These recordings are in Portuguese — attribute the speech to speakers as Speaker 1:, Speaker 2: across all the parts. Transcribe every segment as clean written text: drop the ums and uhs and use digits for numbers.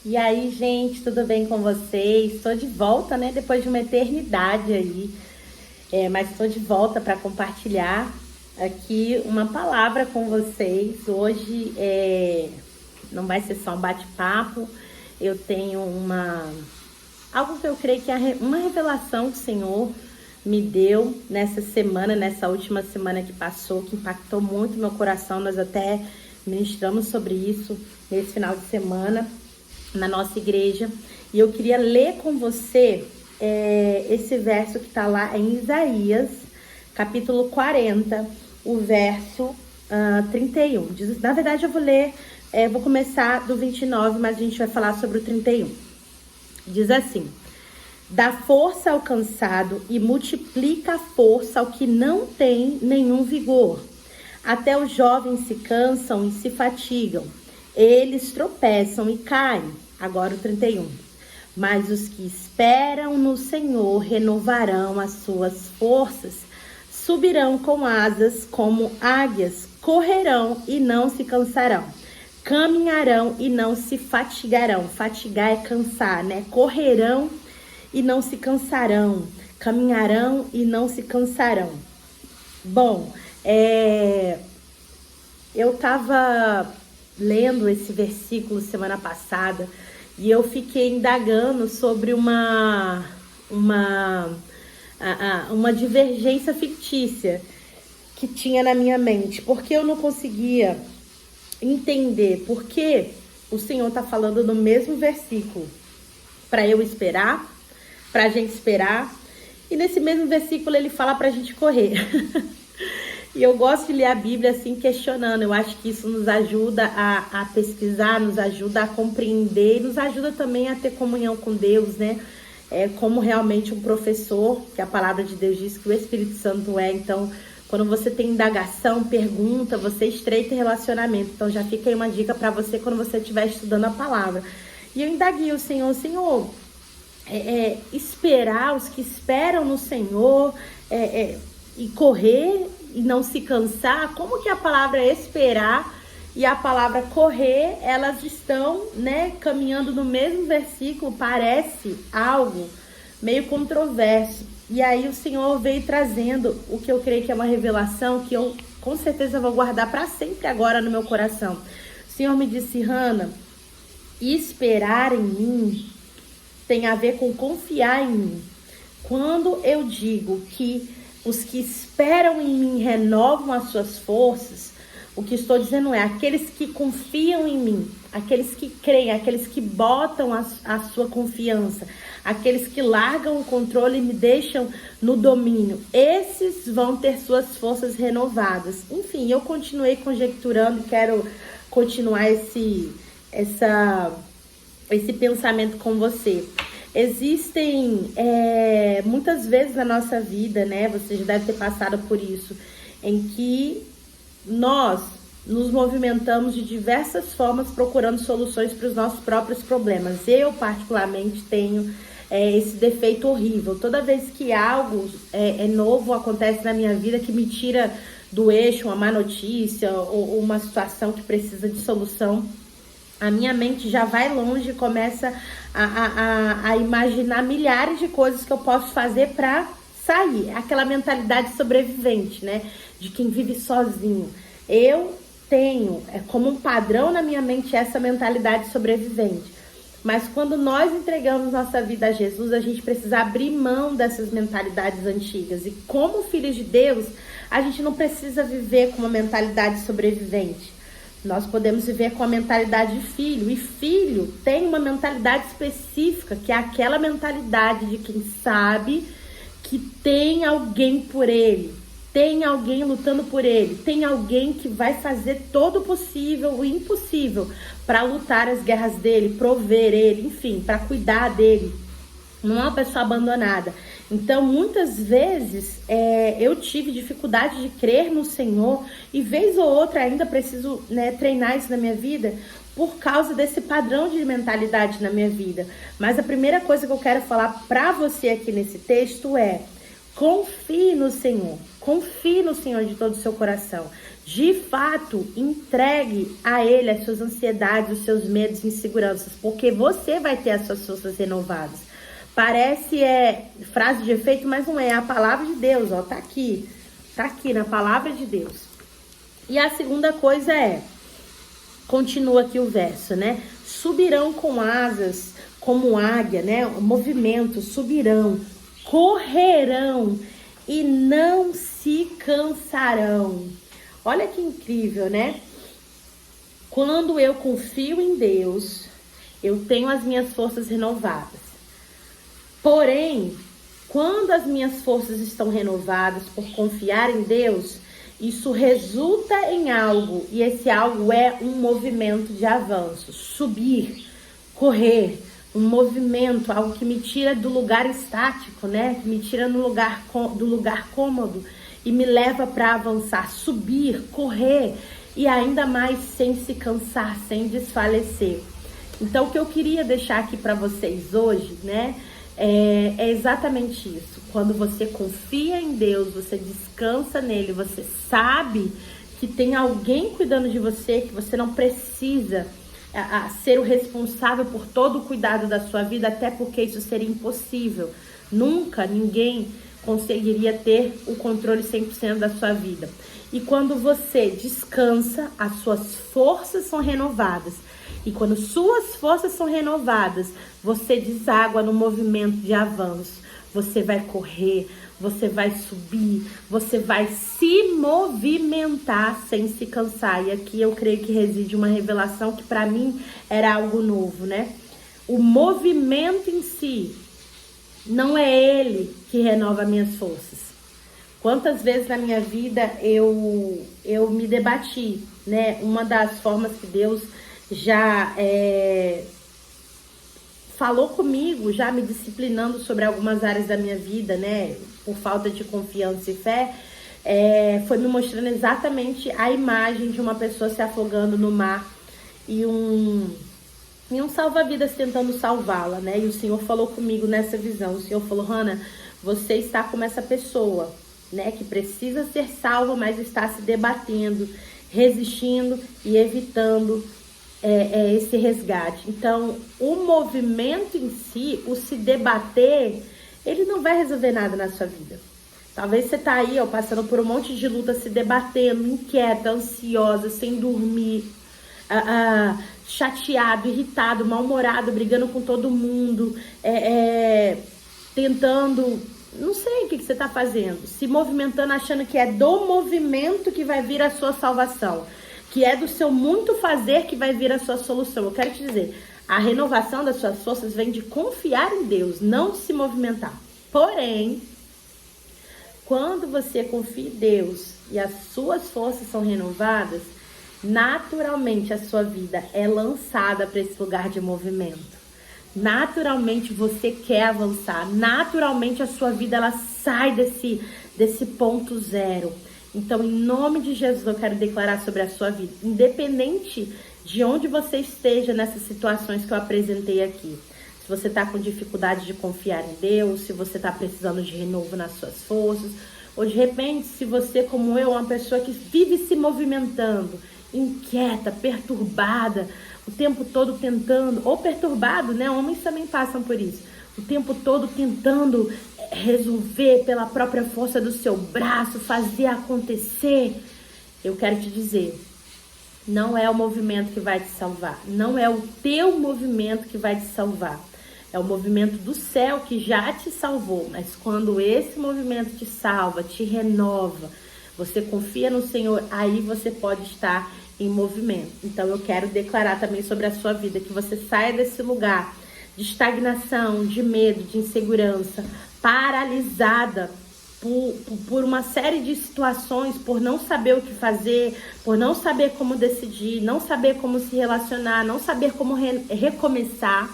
Speaker 1: E aí, gente, tudo bem com vocês? Estou de volta, né? Depois de uma eternidade aí, mas estou de volta para compartilhar aqui uma palavra com vocês. Hoje não vai ser só um bate-papo, eu tenho algo que eu creio que é uma revelação que o Senhor me deu nessa semana, nessa última semana que passou, que impactou muito meu coração. Nós até ministramos sobre isso nesse final de semana na nossa igreja, e eu queria ler com você esse verso que está lá em Isaías, capítulo 40, o verso 31. Na verdade, eu vou ler, vou começar do 29, mas a gente vai falar sobre o 31. Diz assim: dá força ao cansado e multiplica a força ao que não tem nenhum vigor. Até os jovens se cansam e se fatigam. Eles tropeçam e caem. Agora o 31. Mas os que esperam no Senhor renovarão as suas forças. Subirão com asas como águias. Correrão e não se cansarão. Caminharão e não se fatigarão. Fatigar é cansar, né? Correrão e não se cansarão. Caminharão e não se cansarão. Bom, eu tava lendo esse versículo semana passada e eu fiquei indagando sobre uma divergência fictícia que tinha na minha mente, porque eu não conseguia entender por que o Senhor está falando no mesmo versículo para eu esperar, para a gente esperar, e nesse mesmo versículo ele fala para a gente correr. E eu gosto de ler a Bíblia assim, questionando. Eu acho que isso nos ajuda a pesquisar, nos ajuda a compreender, nos ajuda também a ter comunhão com Deus, né? Como realmente um professor, que a palavra de Deus diz que o Espírito Santo é. Então, quando você tem indagação, pergunta, você estreita relacionamento. Então, já fica aí uma dica para você quando você estiver estudando a palavra. E eu indaguei o Senhor, esperar, os que esperam no Senhor, e correr e não se cansar. Como que a palavra esperar e a palavra correr, elas estão, né, caminhando no mesmo versículo? Parece algo meio controverso. E aí o Senhor veio trazendo o que eu creio que é uma revelação que eu com certeza vou guardar para sempre agora no meu coração. O Senhor me disse: Hannah, esperar em mim tem a ver com confiar em mim. Quando eu digo que os que esperam em mim renovam as suas forças, o que estou dizendo é aqueles que confiam em mim, aqueles que creem, aqueles que botam a sua confiança, aqueles que largam o controle e me deixam no domínio. Esses vão ter suas forças renovadas. Enfim, eu continuei conjecturando e quero continuar esse pensamento com você. Existem muitas vezes na nossa vida, né? Você já deve ter passado por isso, em que nós nos movimentamos de diversas formas procurando soluções para os nossos próprios problemas. Eu, particularmente, tenho esse defeito horrível. Toda vez que algo novo acontece na minha vida que me tira do eixo, uma má notícia ou uma situação que precisa de solução, a minha mente já vai longe e começa a imaginar milhares de coisas que eu posso fazer para sair. Aquela mentalidade sobrevivente, né? De quem vive sozinho. Eu tenho como um padrão na minha mente essa mentalidade sobrevivente. Mas quando nós entregamos nossa vida a Jesus, a gente precisa abrir mão dessas mentalidades antigas. E como filhos de Deus, a gente não precisa viver com uma mentalidade sobrevivente. Nós podemos viver com a mentalidade de filho. E filho tem uma mentalidade específica, que é aquela mentalidade de quem sabe que tem alguém por ele, tem alguém lutando por ele, tem alguém que vai fazer todo o possível, o impossível, para lutar as guerras dele, prover ele, enfim, para cuidar dele. Não é uma pessoa abandonada. Então, muitas vezes, eu tive dificuldade de crer no Senhor, e vez ou outra ainda preciso, né, treinar isso na minha vida, por causa desse padrão de mentalidade na minha vida. Mas a primeira coisa que eu quero falar para você aqui nesse texto é: confie no Senhor de todo o seu coração. De fato, entregue a Ele as suas ansiedades, os seus medos e inseguranças, porque você vai ter as suas forças renovadas. Parece frase de efeito, mas não é. É a palavra de Deus, ó, tá aqui na palavra de Deus. E a segunda coisa continua aqui o verso, né? Subirão com asas como águia, né? O movimento, subirão, correrão e não se cansarão. Olha que incrível, né? Quando eu confio em Deus, eu tenho as minhas forças renovadas. Porém, quando as minhas forças estão renovadas por confiar em Deus, isso resulta em algo. E esse algo é um movimento de avanço. Subir, correr, um movimento, algo que me tira do lugar estático, né? Que me tira do lugar cômodo e me leva para avançar, subir, correr e ainda mais sem se cansar, sem desfalecer. Então, o que eu queria deixar aqui para vocês hoje, né, é exatamente isso. Quando você confia em Deus, você descansa nele, você sabe que tem alguém cuidando de você, que você não precisa ser o responsável por todo o cuidado da sua vida, até porque isso seria impossível. Nunca ninguém conseguiria ter o controle 100% da sua vida. E quando você descansa, as suas forças são renovadas. E quando suas forças são renovadas, você deságua no movimento de avanço. Você vai correr, você vai subir, você vai se movimentar sem se cansar. E aqui eu creio que reside uma revelação que para mim era algo novo, né? O movimento em si não é ele que renova minhas forças. Quantas vezes na minha vida eu me debati, né? Uma das formas que Deus já falou comigo, já me disciplinando sobre algumas áreas da minha vida, né? Por falta de confiança e fé, foi me mostrando exatamente a imagem de uma pessoa se afogando no mar e um salva-vidas tentando salvá-la, né? E o Senhor falou comigo nessa visão. O Senhor falou: Hannah, você está como essa pessoa, né? Que precisa ser salva, mas está se debatendo, resistindo e evitando esse resgate. Então, o movimento em si, o se debater, ele não vai resolver nada na sua vida. Talvez você tá aí, ó, passando por um monte de luta, se debatendo, inquieta, ansiosa, sem dormir, chateado, irritado, mal-humorado, brigando com todo mundo, tentando, não sei o que você tá fazendo, se movimentando, achando que é do movimento que vai vir a sua salvação, que é do seu muito fazer que vai vir a sua solução. Eu quero te dizer, a renovação das suas forças vem de confiar em Deus, não de se movimentar. Porém, quando você confia em Deus e as suas forças são renovadas, naturalmente a sua vida é lançada para esse lugar de movimento. Naturalmente você quer avançar, naturalmente a sua vida ela sai desse ponto zero. Então, em nome de Jesus, eu quero declarar sobre a sua vida, independente de onde você esteja nessas situações que eu apresentei aqui. Se você está com dificuldade de confiar em Deus, se você está precisando de renovo nas suas forças, ou de repente, se você, como eu, é uma pessoa que vive se movimentando, inquieta, perturbada, o tempo todo tentando, ou perturbado, né? Homens também passam por isso. O tempo todo tentando resolver pela própria força do seu braço, fazer acontecer. Eu quero te dizer, não é o movimento que vai te salvar. Não é o teu movimento que vai te salvar. É o movimento do céu que já te salvou. Mas quando esse movimento te salva, te renova, você confia no Senhor, aí você pode estar em movimento. Então eu quero declarar também sobre a sua vida que você saia desse lugar de estagnação, de medo, de insegurança, paralisada por uma série de situações, por não saber o que fazer, por não saber como decidir, não saber como se relacionar, não saber como recomeçar.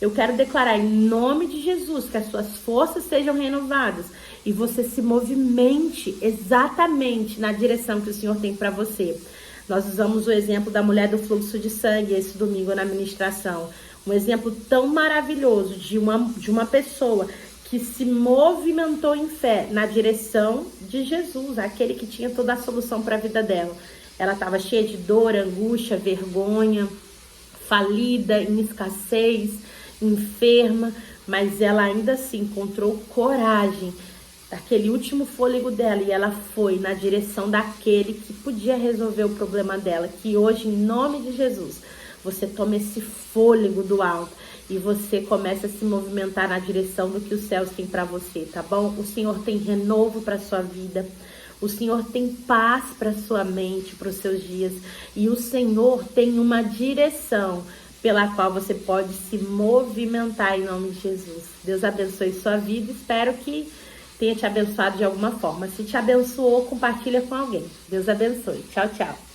Speaker 1: Eu quero declarar em nome de Jesus que as suas forças sejam renovadas e você se movimente exatamente na direção que o Senhor tem para você. Nós usamos o exemplo da mulher do fluxo de sangue esse domingo na ministração. Um exemplo tão maravilhoso de uma pessoa que se movimentou em fé na direção de Jesus, aquele que tinha toda a solução para a vida dela. Ela estava cheia de dor, angústia, vergonha, falida, em escassez, enferma, mas ela ainda assim encontrou coragem, aquele último fôlego dela, e ela foi na direção daquele que podia resolver o problema dela. Que hoje, em nome de Jesus, você toma esse fôlego do alto e você começa a se movimentar na direção do que os céus têm para você, tá bom? O Senhor tem renovo para sua vida. O Senhor tem paz para sua mente, para os seus dias. E o Senhor tem uma direção pela qual você pode se movimentar em nome de Jesus. Deus abençoe sua vida. Espero que tenha te abençoado de alguma forma. Se te abençoou, compartilha com alguém. Deus abençoe. Tchau, tchau.